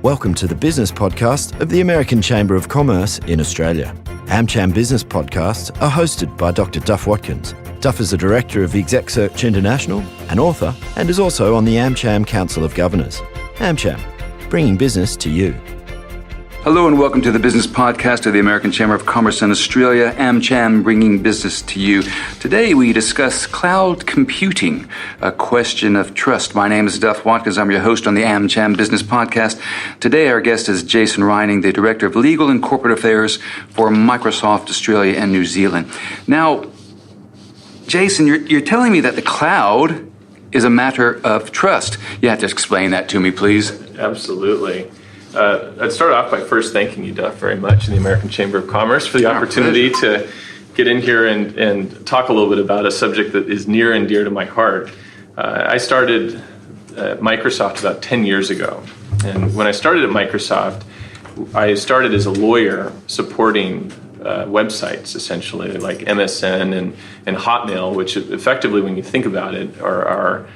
Welcome to the business podcast of the American Chamber of Commerce in Australia. AmCham business podcasts are hosted by Dr. Duff Watkins. Duff is the director of Exec Search International, an author, and is also on the AmCham Council of Governors. AmCham, bringing business to you. Hello and welcome to the business podcast of the American Chamber of Commerce in Australia, AmCham, bringing business to you. Today we discuss cloud computing, a question of trust. My name is Duff Watkins. I'm your host on the AmCham Business Podcast. Today our guest is Jason Ryning, the Director of Legal and Corporate Affairs for Microsoft Australia and New Zealand. Now, Jason, you're telling me that the cloud is a matter of trust. You have to explain that to me, please. Absolutely. I'd start off by first thanking you, Duff, very much, and the American Chamber of Commerce for the opportunity to get in here and talk a little bit about a subject that is near and dear to my heart. I started at Microsoft about 10 years ago, and when I started at Microsoft, I started as a lawyer supporting websites, essentially, like MSN and Hotmail, which effectively, when you think about it, are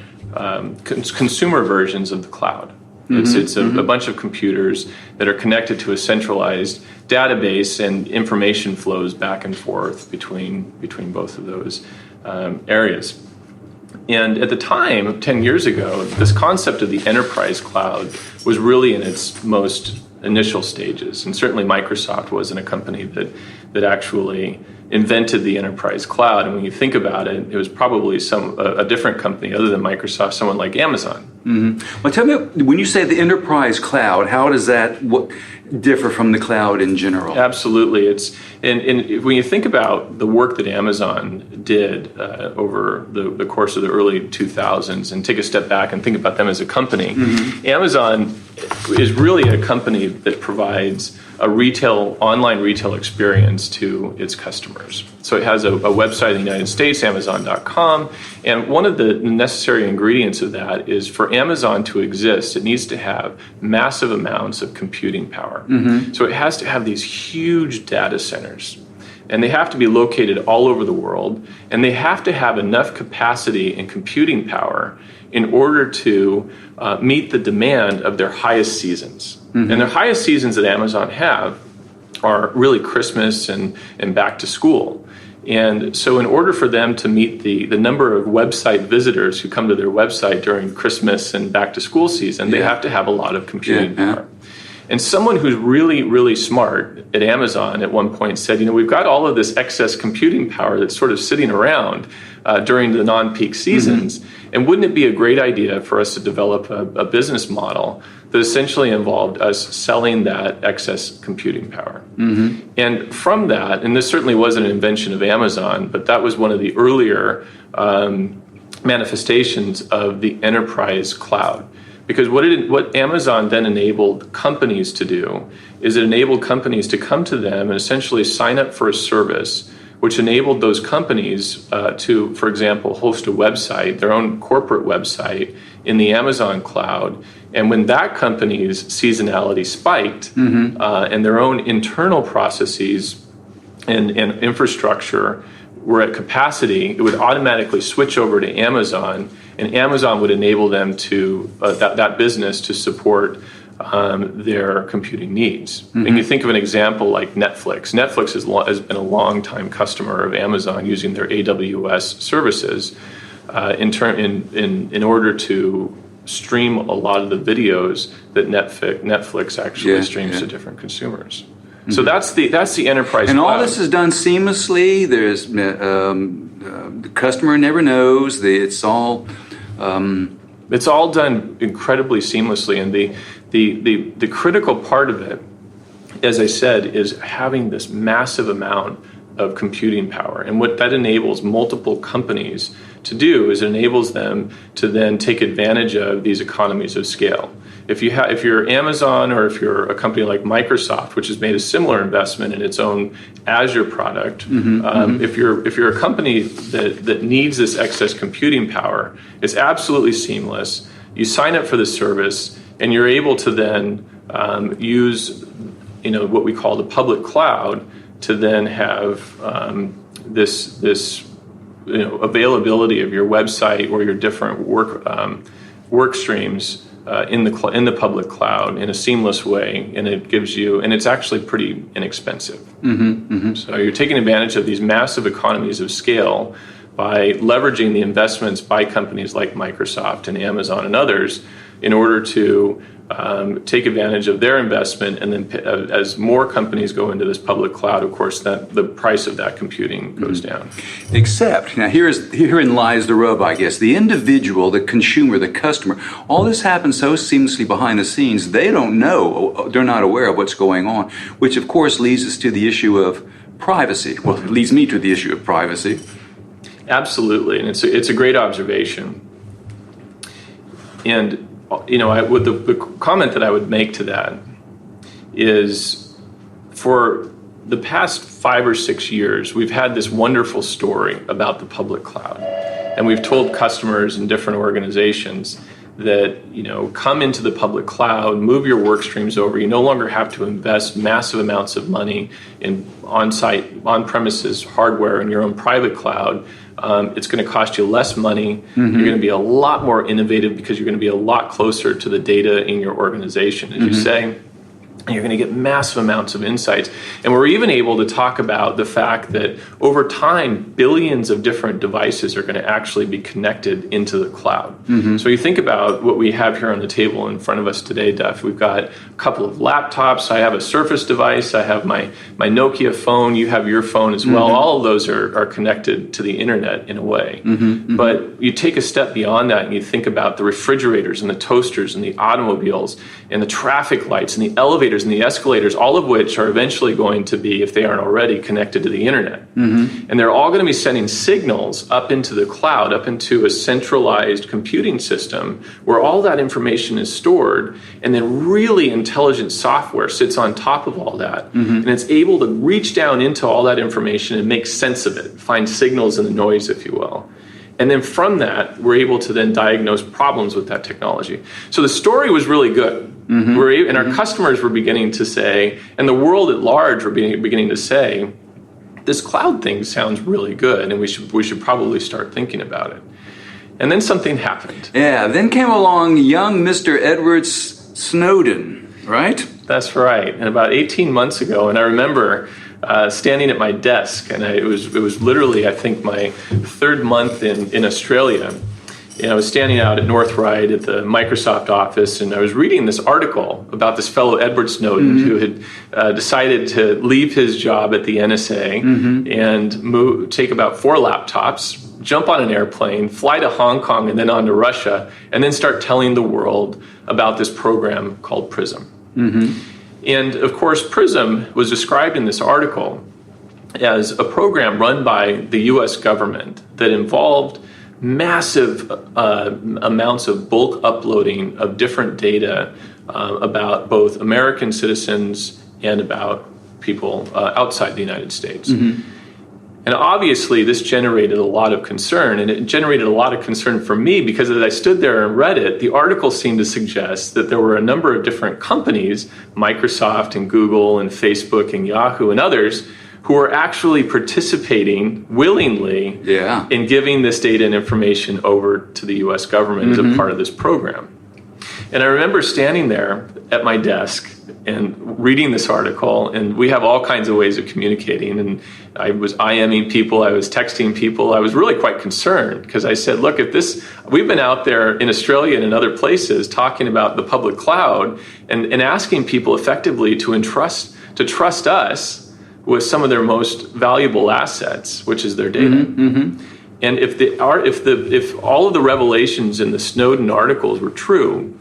consumer versions of the cloud. It's a bunch of computers that are connected to a centralized database, and information flows back and forth between both of those areas. And at the time, 10 years ago, this concept of the enterprise cloud was really in its most initial stages. And certainly Microsoft wasn't a company that actually invented the enterprise cloud. And when you think about it, it was probably a different company other than Microsoft, someone like Amazon. Mm-hmm. Well, tell me, when you say the enterprise cloud, how does that differ from the cloud in general? Absolutely. And when you think about the work that Amazon did over the course of the early 2000s, and take a step back and think about them as a company, Amazon is really a company that provides a online retail experience to its customers. So it has a website in the United States, Amazon.com, and one of the necessary ingredients of that is for Amazon to exist, it needs to have massive amounts of computing power. So it has to have these huge data centers, and they have to be located all over the world, and they have to have enough capacity and computing power in order to meet the demand of their highest seasons. And the highest seasons that Amazon have are really Christmas and back to school. And so in order for them to meet the number of website visitors who come to their website during Christmas and back to school season, they have to have a lot of computing power. And someone who's really, really smart at Amazon at one point said, we've got all of this excess computing power that's sort of sitting around during the non-peak seasons. And wouldn't it be a great idea for us to develop a business model that essentially involved us selling that excess computing power? And from that, and this certainly wasn't an invention of Amazon, but that was one of the earlier manifestations of the enterprise cloud. Because what Amazon then enabled companies to do is it enabled companies to come to them and essentially sign up for a service which enabled those companies to, for example, host a website, their own corporate website in the Amazon cloud. And when that company's seasonality spiked and their own internal processes and infrastructure were at capacity, it would automatically switch over to Amazon, and Amazon would enable them to, that business to support their computing needs. And you think of an example like Netflix. Netflix has been a long-time customer of Amazon using their AWS services in order to stream a lot of the videos that Netflix actually streams to different consumers. So that's the enterprise and cloud. all this is done seamlessly. There's the customer never knows. It's all done incredibly seamlessly, and the critical part of it, as I said, is having this massive amount of computing power. And what that enables multiple companies to do is it enables them to then take advantage of these economies of scale. If you're Amazon, or if you're a company like Microsoft, which has made a similar investment in its own Azure product, if you're a company that needs this excess computing power, it's absolutely seamless. You sign up for the service, and you're able to then use what we call the public cloud to then have this availability of your website or your different work streams in the public cloud in a seamless way, and it's actually pretty inexpensive. So you're taking advantage of these massive economies of scale by leveraging the investments by companies like Microsoft and Amazon and others in order to take advantage of their investment, and then as more companies go into this public cloud, of course, that the price of that computing goes down. Except, now herein lies the rub, I guess. The individual, the consumer, the customer, all this happens so seamlessly behind the scenes, they don't know, they're not aware of what's going on, which of course leads us to the issue of privacy. Well, it leads me to the issue of privacy. Absolutely, and it's a great observation. And the comment that I would make to that is, for the past 5 or 6 years, we've had this wonderful story about the public cloud. And we've told customers in different organizations that, come into the public cloud, move your work streams over. You no longer have to invest massive amounts of money in on-site, on-premises hardware in your own private cloud. It's going to cost you less money. You're going to be a lot more innovative because you're going to be a lot closer to the data in your organization, as you say. And you're going to get massive amounts of insights. And we're even able to talk about the fact that over time, billions of different devices are going to actually be connected into the cloud. So you think about what we have here on the table in front of us today, Duff. We've got a couple of laptops. I have a Surface device. I have my Nokia phone. You have your phone as well. All of those are connected to the internet in a way. But you take a step beyond that and you think about the refrigerators and the toasters and the automobiles and the traffic lights and the elevators and the escalators, all of which are eventually going to be, if they aren't already, connected to the internet. And they're all going to be sending signals up into the cloud, up into a centralized computing system where all that information is stored, and then really intelligent software sits on top of all that. And it's able to reach down into all that information and make sense of it, find signals in the noise, if you will. And then from that, we're able to then diagnose problems with that technology. So the story was really good. And our customers were beginning to say, and the world at large were beginning to say, this cloud thing sounds really good, and we should probably start thinking about it. And then something happened. Yeah, then came along young Mr. Edward Snowden, right? That's right. And about 18 months ago, and I remember standing at my desk, and it was literally, I think, my 3rd month in Australia. I was standing out at North Ryde at the Microsoft office, and I was reading this article about this fellow Edward Snowden who had decided to leave his job at the NSA and take about 4 laptops, jump on an airplane, fly to Hong Kong and then on to Russia, and then start telling the world about this program called PRISM. And of course, PRISM was described in this article as a program run by the US government that involved massive amounts of bulk uploading of different data about both American citizens and about people outside the United States. And obviously this generated a lot of concern, and it generated a lot of concern for me because as I stood there and read it, the article seemed to suggest that there were a number of different companies, Microsoft and Google and Facebook and Yahoo and others, who are actually participating willingly in giving this data and information over to the U.S. government as a part of this program. And I remember standing there at my desk and reading this article, and we have all kinds of ways of communicating, and I was IMing people, I was texting people, I was really quite concerned because I said, look, we've been out there in Australia and in other places talking about the public cloud and asking people effectively to trust us with some of their most valuable assets, which is their data. And if all of the revelations in the Snowden articles were true,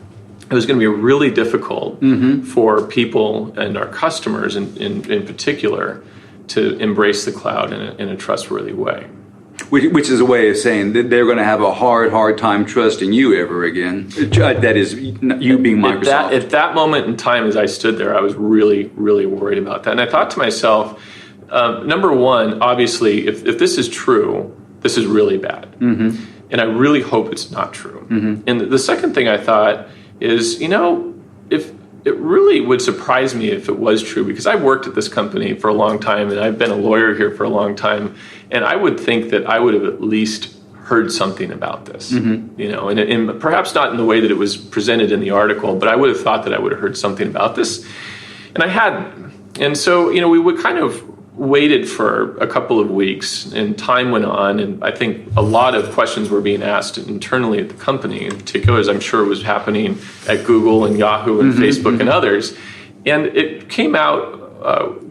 it was going to be really difficult for people and our customers in particular to embrace the cloud in a trustworthy way. Which is a way of saying that they're going to have a hard time trusting you ever again. That is, you being Microsoft. At that moment in time, as I stood there, I was really, really worried about that. And I thought to myself, number one, obviously, if this is true, this is really bad. And I really hope it's not true. And the second thing I thought is, if it really would surprise me if it was true, because I've worked at this company for a long time and I've been a lawyer here for a long time, and I would think that I would have at least heard something about this, and perhaps not in the way that it was presented in the article, but I would have thought that I would have heard something about this, and I hadn't. And so, we would kind of waited for a couple of weeks, and time went on, and I think a lot of questions were being asked internally at the company, in particular, as I'm sure was happening at Google and Yahoo and Facebook and others. And it came out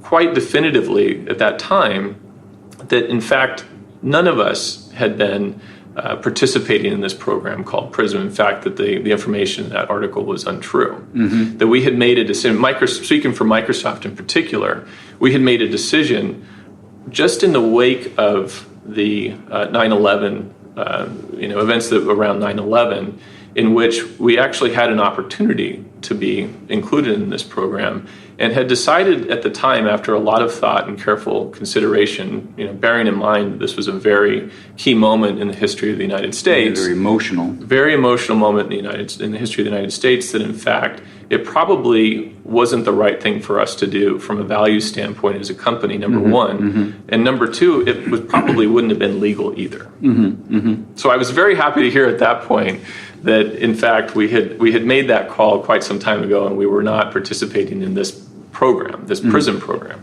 quite definitively at that time that, in fact, none of us had been participating in this program called PRISM. In fact, that the information in that article was untrue. That we had made a decision, speaking for Microsoft in particular, we had made a decision just in the wake of the 9/11, events that around 9/11, in which we actually had an opportunity to be included in this program, and had decided at the time, after a lot of thought and careful consideration, bearing in mind that this was a very key moment in the history of the United States, very emotional moment in the history of the United States, that in fact it probably wasn't the right thing for us to do from a value standpoint as a company, number one, and number two, it probably wouldn't have been legal either. So I was very happy to hear at that point that in fact we had made that call quite some time ago, and we were not participating in this program, this PRISM program.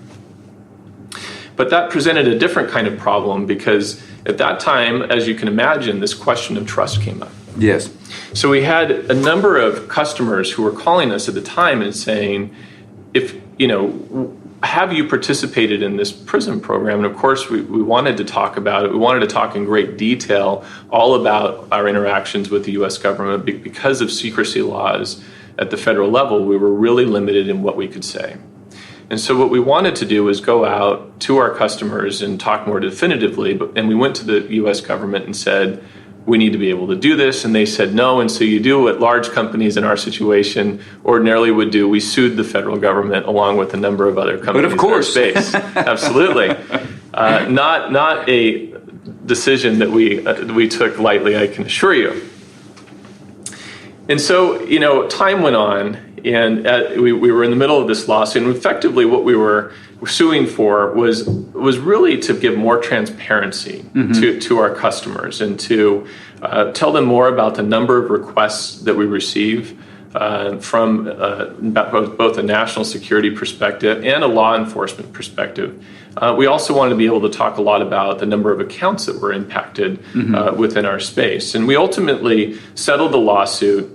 But that presented a different kind of problem, because at that time, as you can imagine, this question of trust came up. Yes. So we had a number of customers who were calling us at the time and saying, have you participated in this PRISM program? And of course, we wanted to talk about it. We wanted to talk in great detail all about our interactions with the U.S. government. Because of secrecy laws at the federal level, we were really limited in what we could say. And so what we wanted to do was go out to our customers and talk more definitively. And we went to the U.S. government and said, we need to be able to do this. And they said no. And so you do what large companies in our situation ordinarily would do. We sued the federal government along with a number of other companies in our space. Absolutely. Not a decision that we took lightly, I can assure you. And so, time went on, and we were in the middle of this lawsuit, and effectively what we were suing for was really to give more transparency to our customers, and to tell them more about the number of requests that we receive from both a national security perspective and a law enforcement perspective. We also wanted to be able to talk a lot about the number of accounts that were impacted within our space. And we ultimately settled the lawsuit,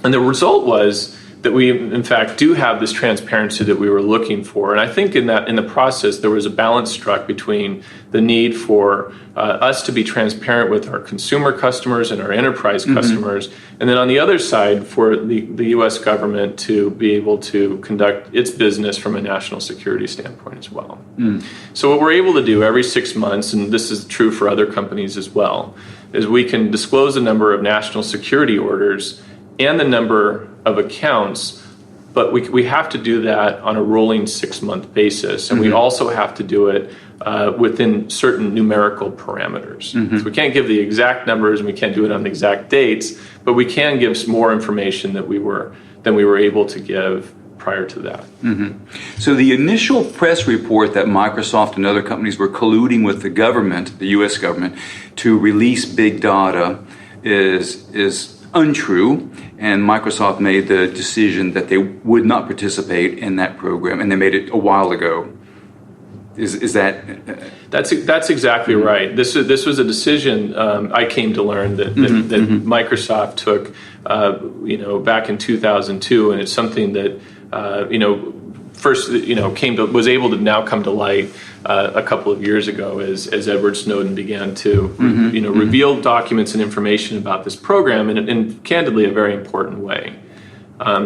and the result was that we, in fact, do have this transparency that we were looking for. And I think in the process, there was a balance struck between the need for us to be transparent with our consumer customers and our enterprise customers, and then on the other side, for the U.S. government to be able to conduct its business from a national security standpoint as well. So what we're able to do every 6 months, and this is true for other companies as well, is we can disclose the number of national security orders and the number of accounts, but we have to do that on a rolling 6-month basis, and we also have to do it within certain numerical parameters. So we can't give the exact numbers, and we can't do it on the exact dates, but we can give some more information than we were able to give prior to that. So the initial press report that Microsoft and other companies were colluding with the government, the U.S. government, to release big data is untrue, and Microsoft made the decision that they would not participate in that program, and they made it a while ago. Is that? That's exactly right. This was a decision I came to learn that Microsoft took, back in 2002, and it's something that first was able to now come to light a couple of years ago as Edward Snowden began to reveal documents and information about this program in candidly a very important way.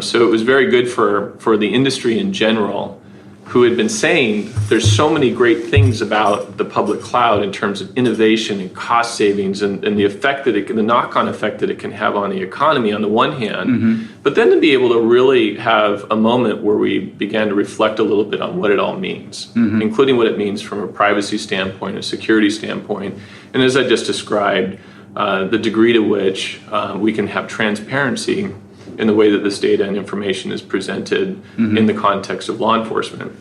So it was very good for the industry in general, who had been saying there's so many great things about the public cloud in terms of innovation and cost savings and the effect that the knock-on effect that it can have on the economy on the one hand, but then to be able to really have a moment where we began to reflect a little bit on what it all means, including what it means from a privacy standpoint, a security standpoint, and as I just described, the degree to which we can have transparency in the way that this data and information is presented in the context of law enforcement.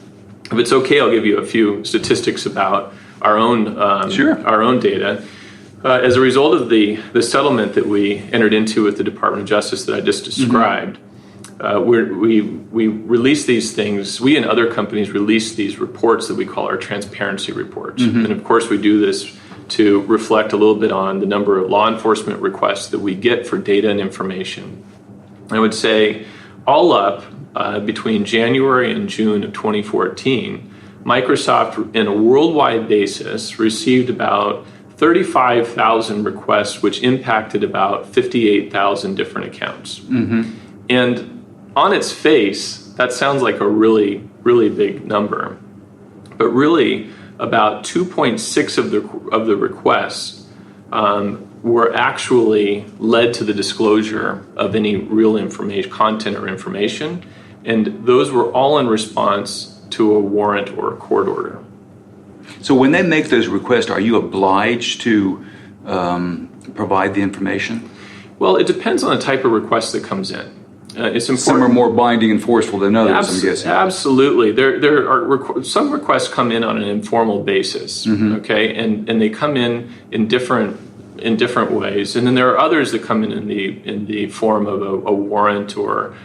If it's okay, I'll give you a few statistics about our own our own data. As a result of the settlement that we entered into with the Department of Justice that I just described, we release these things. We and other companies release these reports that we call our transparency reports. And of course, we do this to reflect a little bit on the number of law enforcement requests that we get for data and information. I would say all up, between January and June of 2014, Microsoft, in a worldwide basis, received about 35,000 requests, which impacted about 58,000 different accounts. And on its face, that sounds like a really, really big number. But really, about 2.6 of the requests were actually led to the disclosure of any real information, content or information. And those were all in response to a warrant or a court order. So when they make those requests, are you obliged to provide the information? Well, it depends on the type of request that comes in. It's important. Some are more binding and forceful than others, I'm guessing. Absolutely. There are some requests come in on an informal basis, okay, and they come in different ways, and then there are others that come in the form of a warrant or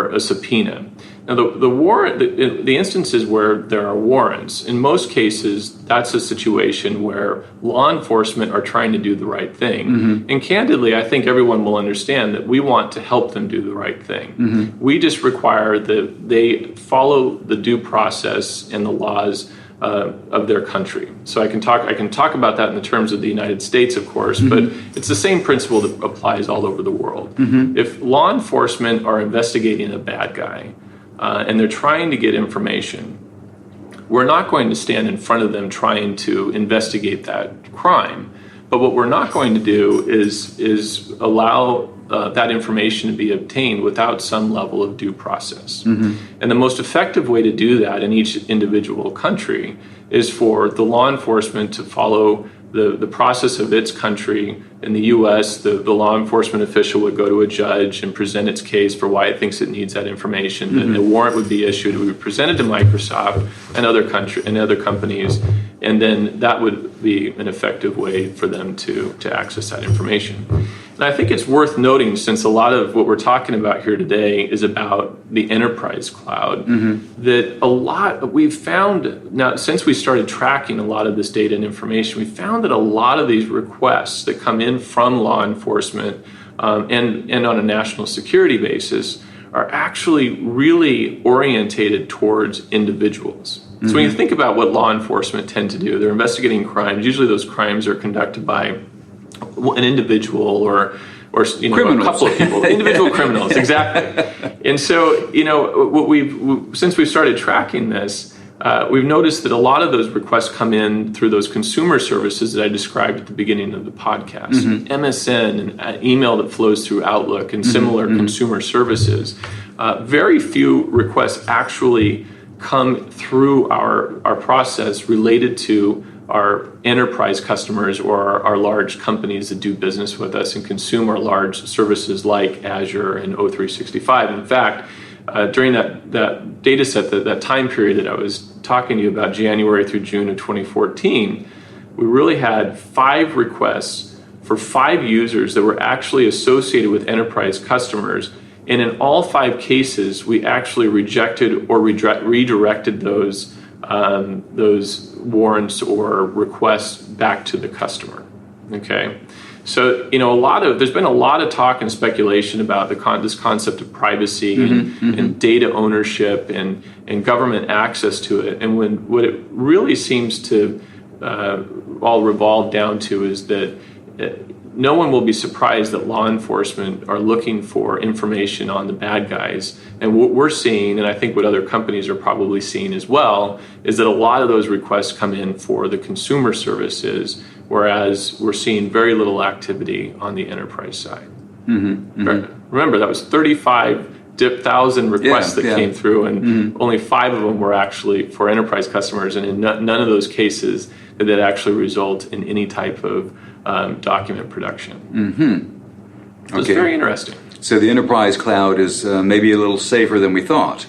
a subpoena. Now, the instances where there are warrants, in most cases, that's a situation where law enforcement are trying to do the right thing. And candidly, I think everyone will understand that we want to help them do the right thing. We just require that they follow the due process and the laws of their country. So I can talk about that in the terms of the United States, of course, but it's the same principle that applies all over the world. If law enforcement are investigating a bad guy, and they're trying to get information, we're not going to stand in front of them trying to investigate that crime. But what we're not going to do is allow that information to be obtained without some level of due process. And the most effective way to do that in each individual country is for the law enforcement to follow the process of its country. In the U.S., the law enforcement official would go to a judge and present its case for why it thinks it needs that information. And a warrant would be issued. It would be presented to Microsoft and other companies, and then that would be an effective way for them to access that information. And I think it's worth noting, since a lot of what we're talking about here today is about the enterprise cloud, that we've found now, since we started tracking a lot of this data and information, we found that a lot of these requests that come in from law enforcement and on a national security basis are actually really orientated towards individuals. So when you think about what law enforcement tend to do, they're investigating crimes. Usually those crimes are conducted by an individual or a couple of people, individual criminals, exactly. And so, since we've started tracking this, we've noticed that a lot of those requests come in through those consumer services that I described at the beginning of the podcast, MSN and email that flows through Outlook and similar consumer services. Very few requests actually come through our process related to our enterprise customers or our large companies that do business with us and consume our large services like Azure and O365. In fact, during that data set, that time period that I was talking to you about, January through June of 2014, we really had 5 requests for 5 users that were actually associated with enterprise customers. And in all 5 cases, we actually rejected or redirected those warrants or requests back to the customer. Okay, so there's been a lot of talk and speculation about this concept of privacy and data ownership and government access to it. And what it really seems to all revolve down to is that no one will be surprised that law enforcement are looking for information on the bad guys. And what we're seeing, and I think what other companies are probably seeing as well, is that a lot of those requests come in for the consumer services, whereas we're seeing very little activity on the enterprise side. Remember, that was 35,000 requests that came through, and only 5 of them were actually for enterprise customers, and in none of those cases did that actually result in any type of document production. So it's very interesting. So the enterprise cloud is maybe a little safer than we thought.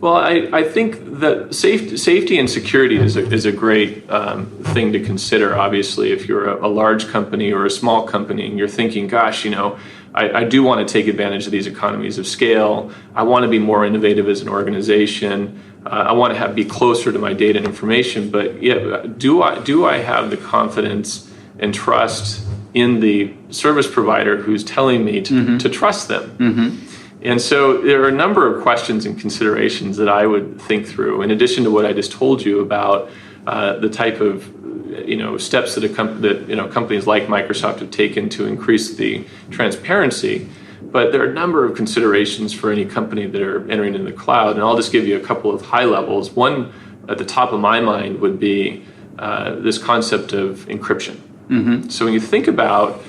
Well, I think that safety and security is a great thing to consider. Obviously, if you're a large company or a small company and you're thinking, gosh, I do want to take advantage of these economies of scale. I want to be more innovative as an organization. I want to be closer to my data and information. But do I have the confidence and trust in the service provider who's telling me to trust them? Mm-hmm. And so there are a number of questions and considerations that I would think through, in addition to what I just told you about the type of steps that companies like Microsoft have taken to increase the transparency. But there are a number of considerations for any company that are entering in the cloud, and I'll just give you a couple of high levels. One at the top of my mind would be this concept of encryption. Mm-hmm. So when you think about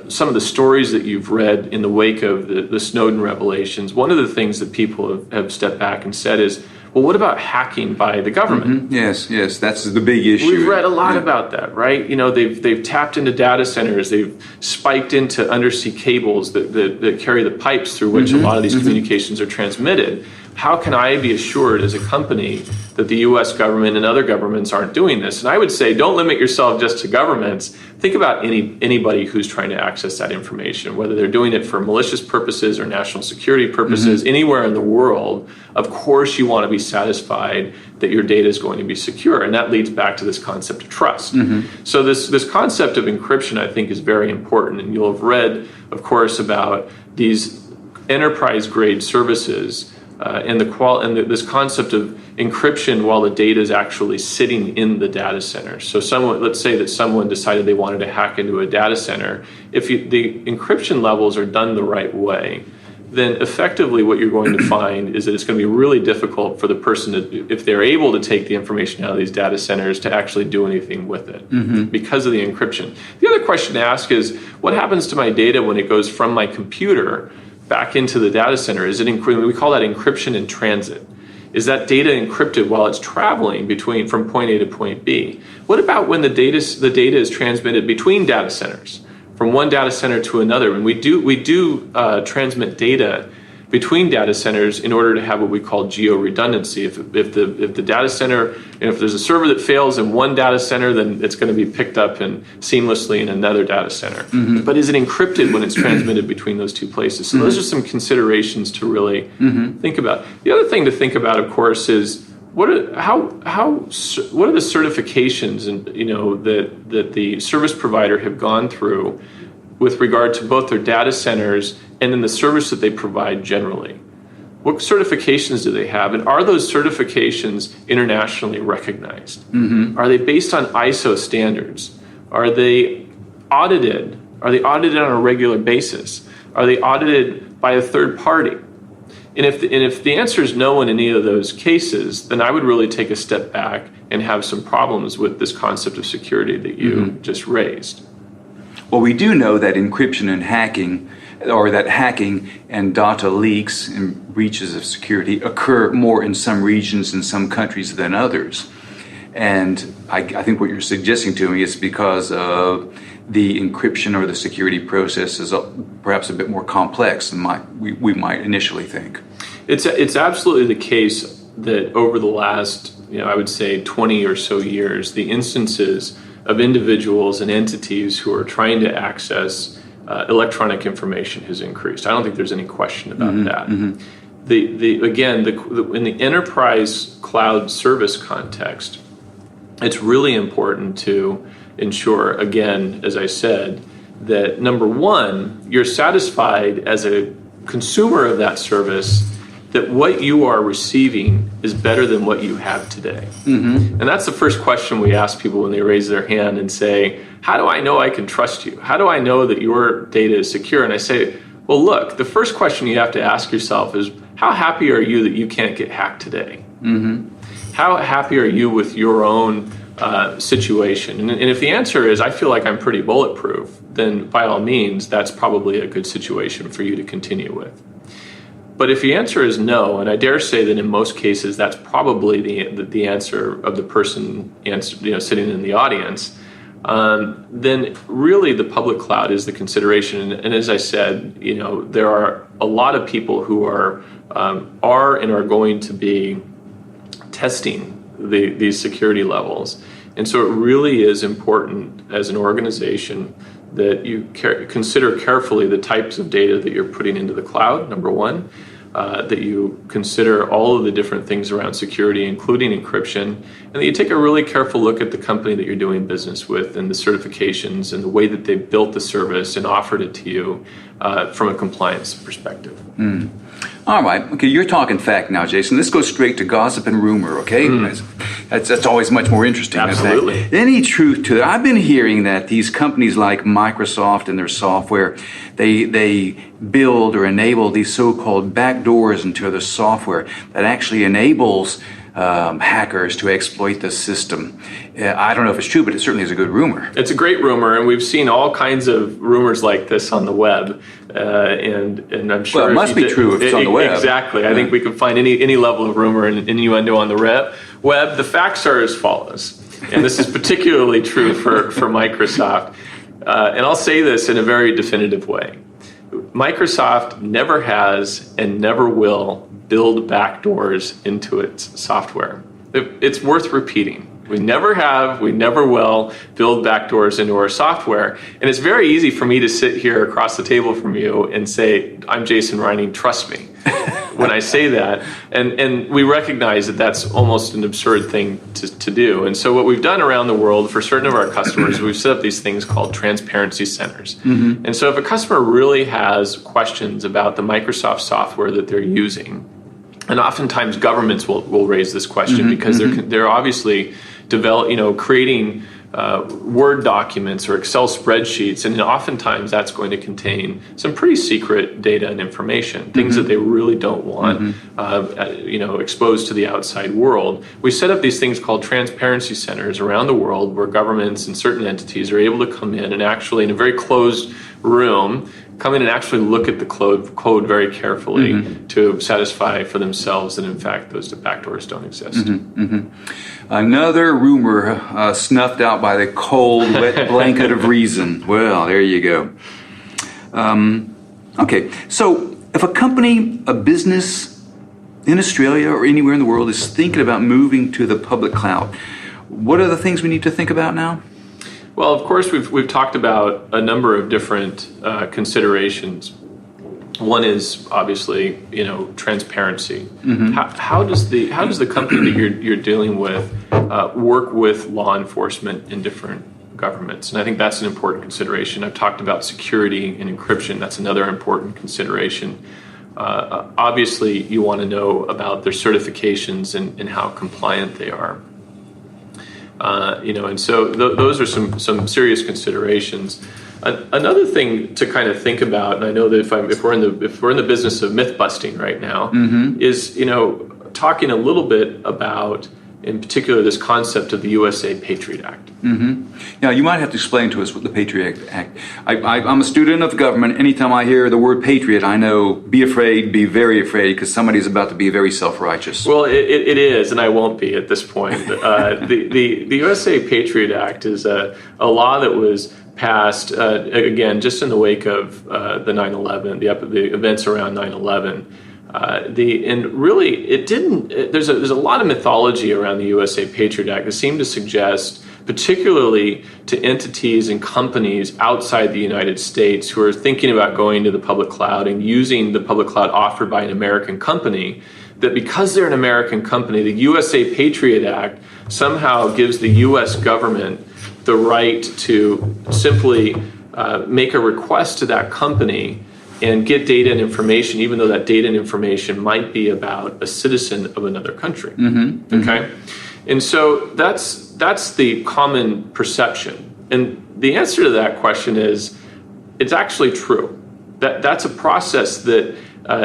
some of the stories that you've read in the wake of the Snowden revelations, one of the things that people have stepped back and said is, well, what about hacking by the government? Mm-hmm. Yes, that's the big issue. We've read a lot about that, right? They've tapped into data centers, they've spiked into undersea cables that carry the pipes through which a lot of these communications are transmitted. How can I be assured as a company that the U.S. government and other governments aren't doing this? And I would say, don't limit yourself just to governments. Think about anybody who's trying to access that information, whether they're doing it for malicious purposes or national security purposes, anywhere in the world. Of course, you want to be satisfied that your data is going to be secure. And that leads back to this concept of trust. Mm-hmm. So this concept of encryption, I think, is very important. And you'll have read, of course, about these enterprise-grade services and this concept of encryption while the data is actually sitting in the data center. So let's say that someone decided they wanted to hack into a data center. If the encryption levels are done the right way, then effectively what you're going to find is that it's going to be really difficult for the person, if they're able to take the information out of these data centers, to actually do anything with it because of the encryption. The other question to ask is, what happens to my data when it goes from my computer back into the data center? Is it we call that encryption in transit. Is that data encrypted while it's traveling from point A to point B? What about when the data is transmitted between data centers, from one data center to another? And we do transmit data between data centers in order to have what we call geo-redundancy. If the data center, if there's a server that fails in one data center, then it's going to be picked up and seamlessly in another data center. Mm-hmm. But is it encrypted when it's transmitted betwing those two places? So those are some considerations to really think about. The other thing to think about, of course, is what are the certifications that the service provider have gone through with regard to both their data centers and then the service that they provide generally? What certifications do they have? And are those certifications internationally recognized? Mm-hmm. Are they based on ISO standards? Are they audited? Are they audited on a regular basis? Are they audited by a third party? And if the answer is no in any of those cases, then I would really take a step back and have some problems with this concept of security that you just raised. Well, we do know that encryption and hacking, or that hacking and data leaks and breaches of security occur more in some regions and some countries than others. And I think what you're suggesting to me is because of the encryption or the security process is perhaps a bit more complex than we might initially think. It's absolutely the case that over the last, I would say 20 or so years, the instances of individuals and entities who are trying to access electronic information has increased. I don't think there's any question about that. Mm-hmm. In the enterprise cloud service context, it's really important to ensure, again, as I said, that number one, you're satisfied as a consumer of that service that what you are receiving is better than what you have today. Mm-hmm. And that's the first question we ask people when they raise their hand and say, how do I know I can trust you? How do I know that your data is secure? And I say, well, look, the first question you have to ask yourself is, how happy are you that you can't get hacked today? Mm-hmm. How happy are you with your own situation? And if the answer is, I feel like I'm pretty bulletproof, then by all means, that's probably a good situation for you to continue with. But if the answer is no, and I dare say that in most cases that's probably the answer of the person sitting in the audience, then really the public cloud is the consideration. And as I said, there are a lot of people who are and are going to be testing these security levels. And so it really is important as an organization that you consider carefully the types of data that you're putting into the cloud, number one, that you consider all of the different things around security, including encryption, and that you take a really careful look at the company that you're doing business with and the certifications and the way that they built the service and offered it to you from a compliance perspective. All right. Okay, you're talking fact now, Jason. Let's go straight to gossip and rumor, okay? That's always much more interesting. Absolutely. Any truth to that? I've been hearing that these companies like Microsoft and their software, they build or enable these so-called backdoors into their software that actually enables hackers to exploit the system. I don't know if it's true, but it certainly is a good rumor. It's a great rumor, and we've seen all kinds of rumors like this on the web. And I'm sure it must be true if it's on the web. Exactly. I think we can find any level of rumor and innuendo on the web. The facts are as follows, and this is particularly true for Microsoft. And I'll say this in a very definitive way. Microsoft never has and never will build backdoors into its software. It's worth repeating. We never have, we never will build backdoors into our software. And it's very easy for me to sit here across the table from you and say, I'm Jason Ryning, trust me, when I say that. And we recognize that that's almost an absurd thing to do. And so what we've done around the world for certain of our customers, we've set up these things called transparency centers. And so if a customer really has questions about the Microsoft software that they're using, and oftentimes governments will raise this question because they're obviously creating Word documents or Excel spreadsheets, and oftentimes that's going to contain some pretty secret data and information, things that they really don't want, exposed to the outside world. We set up these things called transparency centers around the world where governments and certain entities are able to come in and actually, in a very closed room, come in and actually look at the code very carefully to satisfy for themselves that, in fact, those backdoors don't exist. Another rumor snuffed out by the cold, wet blanket of reason. Well, there you go. Okay, so if a company, a business in Australia or anywhere in the world is thinking about moving to the public cloud, what are the things we need to think about now? Well, of course, we've talked about a number of different considerations. One is obviously, transparency. How does the company that you're dealing with work with law enforcement in different governments? And I think that's an important consideration. I've talked about security and encryption. That's another important consideration. Obviously, you want to know about their certifications and how compliant they are. And so those are some serious considerations. Another thing to kind of think about, and I know that if we're in the business of myth busting right now, is talking a little bit about, in particular, this concept of the Usa Patriot Act. Now, you might have to explain to us what the Patriot Act. I'm a student of government. Anytime I hear the word patriot, I know be afraid, be very afraid, because somebody's about to be very self-righteous. Well, it is, and I won't be at this point. The USA Patriot Act is a law that was passed, again, just in the wake of the 9/11, the events around 9/11. And really, it didn't. There's a lot of mythology around the USA Patriot Act that seemed to suggest, particularly to entities and companies outside the United States who are thinking about going to the public cloud and using the public cloud offered by an American company, that because they're an American company, the USA Patriot Act somehow gives the U.S. government the right to simply make a request to that company and get data and information, even though that data and information might be about a citizen of another country. Okay, and so that's the common perception. And the answer to that question is, it's actually true. That's a process that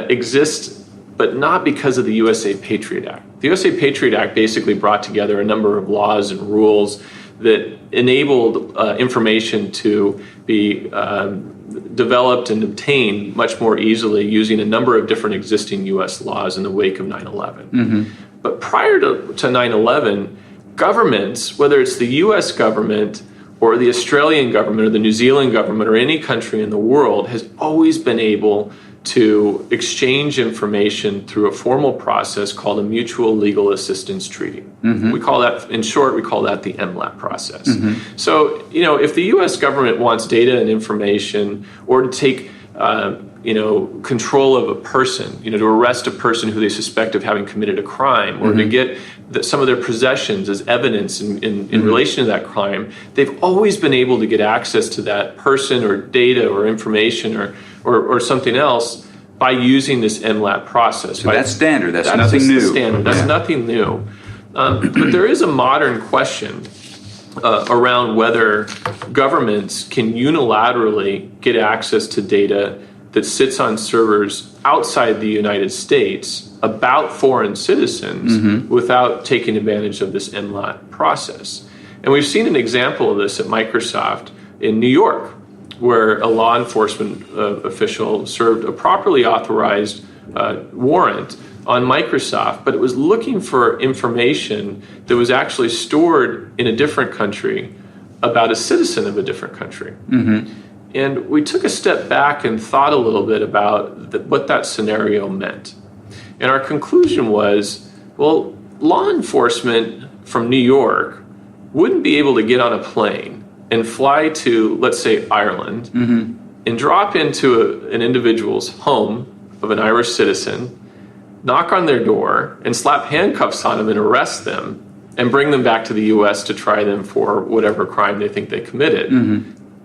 exists, but not because of the USA Patriot Act. The USA Patriot Act basically brought together a number of laws and rules that enabled information to be developed and obtained much more easily using a number of different existing U.S. laws in the wake of 9/11. But prior to 9/11, governments, whether it's the U.S. government or the Australian government or the New Zealand government or any country in the world has always been able to exchange information through a formal process called a mutual legal assistance treaty. We call that, in short, we call that the MLAT process. So, if the U.S. government wants data and information, or to take control of a person, to arrest a person who they suspect of having committed a crime, or to get some of their possessions as evidence in relation to that crime, they've always been able to get access to that person or data or information or something else by using this MLAT process. So that's standard. That's nothing new. Standard. That's nothing new. But there is a modern question around whether governments can unilaterally get access to data that sits on servers outside the United States about foreign citizens without taking advantage of this MLAT process. And we've seen an example of this at Microsoft in New York, where a law enforcement official served a properly authorized warrant on Microsoft, but it was looking for information that was actually stored in a different country about a citizen of a different country. And we took a step back and thought a little bit about what that scenario meant. And our conclusion was, well, law enforcement from New York wouldn't be able to get on a plane and fly to, let's say, Ireland, and drop into an individual's home of an Irish citizen, knock on their door, and slap handcuffs on them and arrest them, and bring them back to the U.S. to try them for whatever crime they think they committed,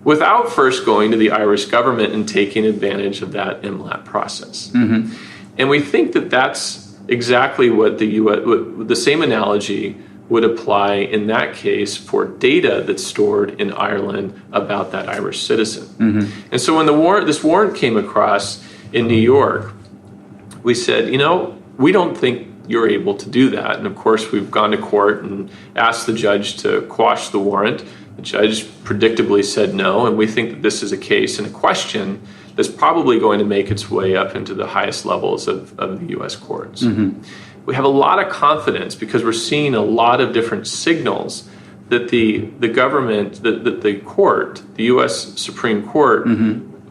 without first going to the Irish government and taking advantage of that MLAT process. And we think that that's exactly what the same analogy would apply in that case for data that's stored in Ireland about that Irish citizen. And so when this warrant came across in New York, we said, we don't think you're able to do that. And of course, we've gone to court and asked the judge to quash the warrant. The judge predictably said no, and we think that this is a case and a question that's probably going to make its way up into the highest levels of the U.S. courts. We have a lot of confidence because we're seeing a lot of different signals that the government, the court, the U.S. Supreme Court,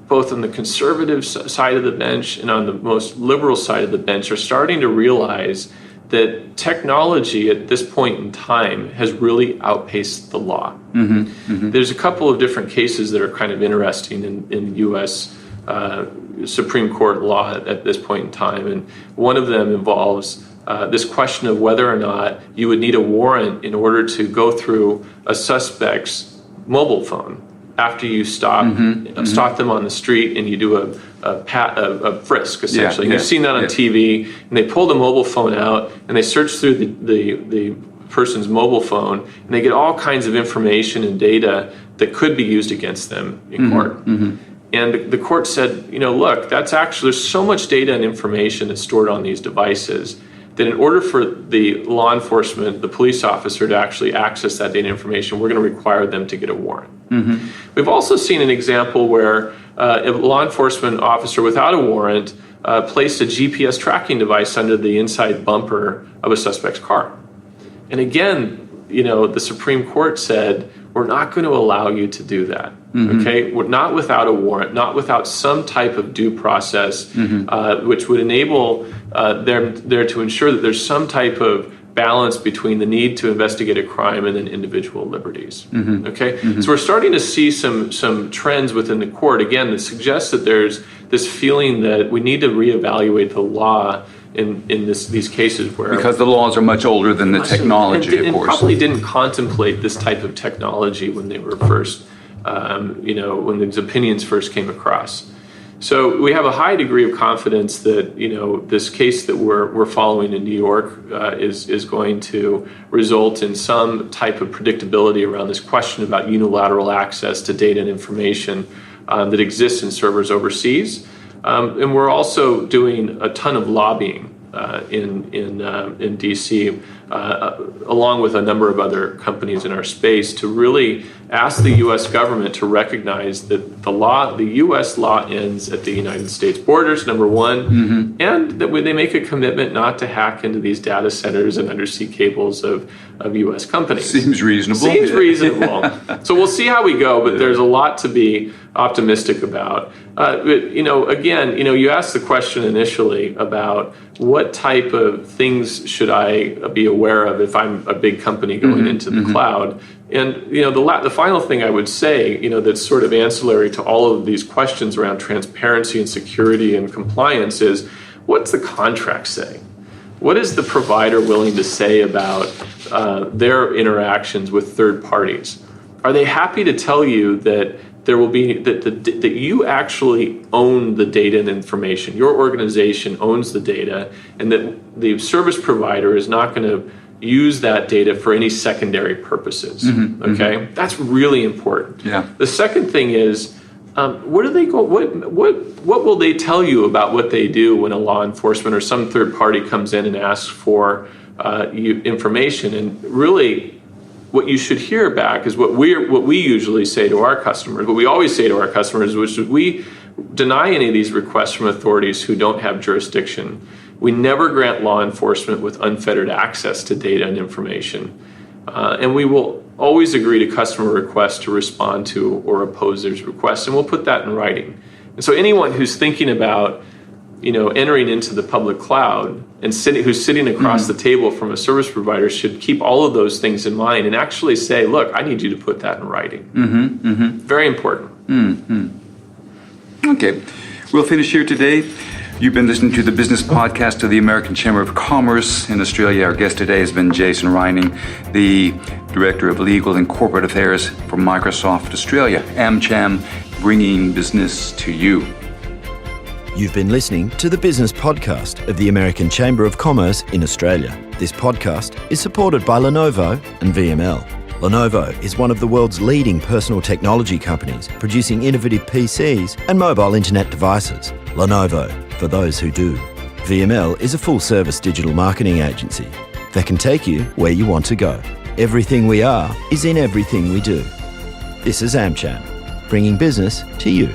both on the conservative side of the bench and on the most liberal side of the bench, are starting to realize that technology at this point in time has really outpaced the law. There's a couple of different cases that are kind of interesting in U.S. Supreme Court law at this point in time, and one of them involves this question of whether or not you would need a warrant in order to go through a suspect's mobile phone after you stop them on the street and you do a frisk, essentially. You've seen that on TV, and they pull the mobile phone out and they search through the person's mobile phone, and they get all kinds of information and data that could be used against them in court. And the court said, look, there's so much data and information that's stored on these devices that in order for the law enforcement, the police officer, to actually access that data information, we're going to require them to get a warrant. We've also seen an example where a law enforcement officer without a warrant placed a GPS tracking device under the inside bumper of a suspect's car. And again, the Supreme Court said, we're not going to allow you to do that. Okay, we're not without a warrant, not without some type of due process, which would enable there to ensure that there's some type of balance between the need to investigate a crime and then individual liberties. Okay, so we're starting to see some trends within the court again that suggests that there's this feeling that we need to reevaluate the law in these cases where, because the laws are much older than the technology, of course, and probably didn't contemplate this type of technology when they were first, when these opinions first came across. So we have a high degree of confidence that this case that we're following in New York is going to result in some type of predictability around this question about unilateral access to data and information that exists in servers overseas. And we're also doing a ton of lobbying in D.C., along with a number of other companies in our space, to really ask the U.S. government to recognize that the U.S. law ends at the United States borders, number one, and that when they make a commitment not to hack into these data centers and undersea cables of U.S. companies. Seems reasonable. Seems reasonable. So we'll see how we go, but there's a lot to be optimistic about. Again, you asked the question initially about what type of things should I be aware of if I'm a big company going into the cloud. And the final thing I would say, that's sort of ancillary to all of these questions around transparency and security and compliance is, what's the contract say? What is the provider willing to say about their interactions with third parties? Are they happy to tell you that there will be that you actually own the data and information? Your organization owns the data, and that the service provider is not going to use that data for any secondary purposes. Okay, that's really important. Yeah. The second thing is, what do they go? What will they tell you about what they do when a law enforcement or some third party comes in and asks for information? And really, what you should hear back is what we usually say to our customers, what we always say to our customers, which is we deny any of these requests from authorities who don't have jurisdiction. We never grant law enforcement with unfettered access to data and information. And we will always agree to customer requests to respond to or oppose those requests, and we'll put that in writing. And so anyone who's thinking about entering into the public cloud and who's sitting across the table from a service provider should keep all of those things in mind and actually say, look, I need you to put that in writing. Very important. Okay, we'll finish here today. You've been listening to the business podcast of the American Chamber of Commerce in Australia. Our guest today has been Jason Ryning, the Director of Legal and Corporate Affairs for Microsoft Australia. AmCham, bringing business to you. You've been listening to the business podcast of the American Chamber of Commerce in Australia. This podcast is supported by Lenovo and VML. Lenovo is one of the world's leading personal technology companies, producing innovative PCs and mobile internet devices. Lenovo, for those who do. VML is a full-service digital marketing agency that can take you where you want to go. Everything we are is in everything we do. This is AmCham, bringing business to you.